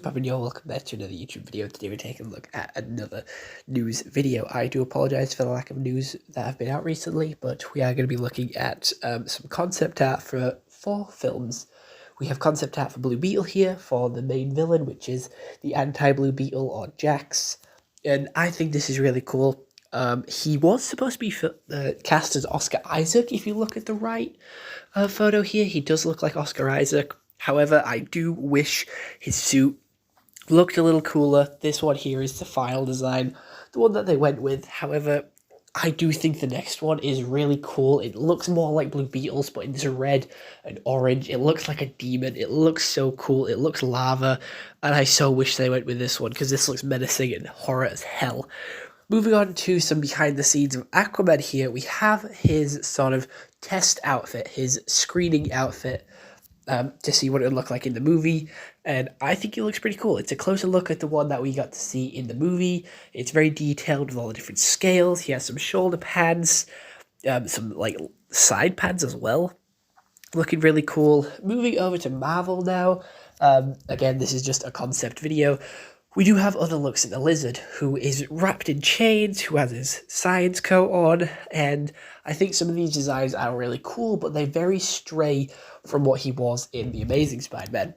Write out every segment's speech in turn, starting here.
poppin', yo? Welcome back to another YouTube video. Today we're taking a look at another news video. I do apologize for the lack of news that have been out recently, but we are going to be looking at some concept art for 4 films. We have concept art for Blue Beetle here for the main villain, which is the anti-Blue Beetle, or Jax. And I think this is really cool. He was supposed to be cast as Oscar Isaac. If you look at the right photo here, he does look like Oscar Isaac. However, I do wish his suit looked a little cooler. This one here is the final design, the one that they went with. However, I do think the next one is really cool. It looks more like Blue Beetles, but in this red and orange. It looks like a demon. It looks so cool. It looks lava, and I so wish they went with this one, because this looks menacing and horror as hell. Moving on to some behind the scenes of Aquaman here, we have his sort of test outfit, his screening outfit, to see what it would look like in the movie, and I think it looks pretty cool. It's a closer look at the one that we got to see in the movie. It's very detailed with all the different scales. He has some shoulder pads, some like side pads as well, looking really cool. Moving over to Marvel now. Again, this is just a concept video. We do have other looks at the Lizard, who is wrapped in chains, who has his science coat on, and I think some of these designs are really cool, but they very stray from what he was in The Amazing Spider-Man.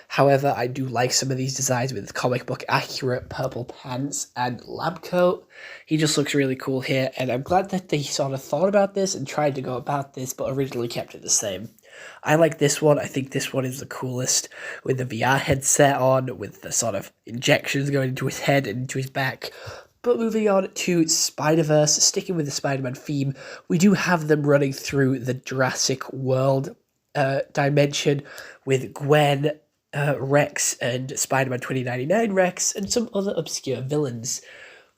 However, I do like some of these designs with comic book accurate purple pants and lab coat. He just looks really cool here, and I'm glad that they sort of thought about this and tried to go about this, but originally kept it the same. I like this one. I think this one is the coolest, with the VR headset on, with the sort of injections going into his head and into his back. But moving on to Spider-Verse, sticking with the Spider-Man theme, we do have them running through the Jurassic World dimension with Gwen, Rex, and Spider-Man 2099 Rex, and some other obscure villains.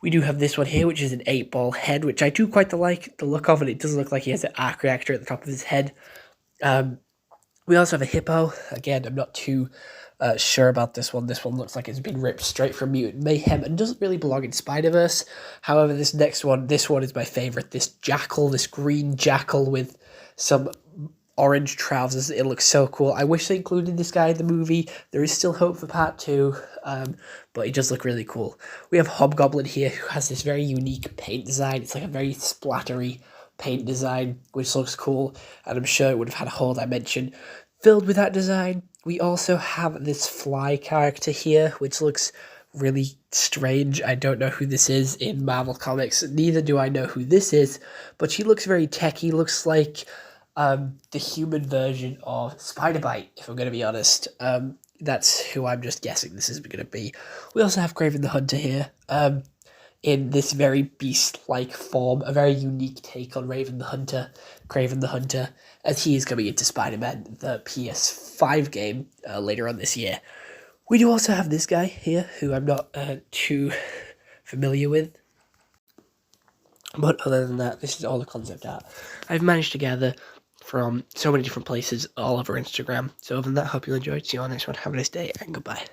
We do have this one here, which is an 8-ball head, which I do quite like the look of it. It does look like he has an arc reactor at the top of his head. We also have a hippo. Again, I'm not too sure about this one. This one looks like it's been ripped straight from Mutant Mayhem and doesn't really belong in Spider-Verse. However, this next one, this one is my favorite. This jackal, this green jackal with some orange trousers. It looks so cool. I wish they included this guy in the movie. There is still hope for part 2, but it does look really cool. We have Hobgoblin here, who has this very unique paint design. It's like a very splattery paint design, which looks cool, and I'm sure it would have had a whole dimension filled with that design. We also have this Fly character here, which looks really strange. I don't know who this is in Marvel Comics. Neither do I know who this is, but she looks very techy. Looks like the human version of Spider-Bite, if I'm going to be honest. That's who I'm just guessing this is going to be. We also have Kraven the Hunter here, in this very beast-like form, a very unique take on Kraven the Hunter, as he is coming into Spider-Man, the PS5 game, later on this year. We do also have this guy here, who I'm not too familiar with. But other than that, this is all the concept art I've managed to gather from so many different places all over Instagram. So other than that, hope you enjoyed. See you on the next one. Have a nice day, and goodbye.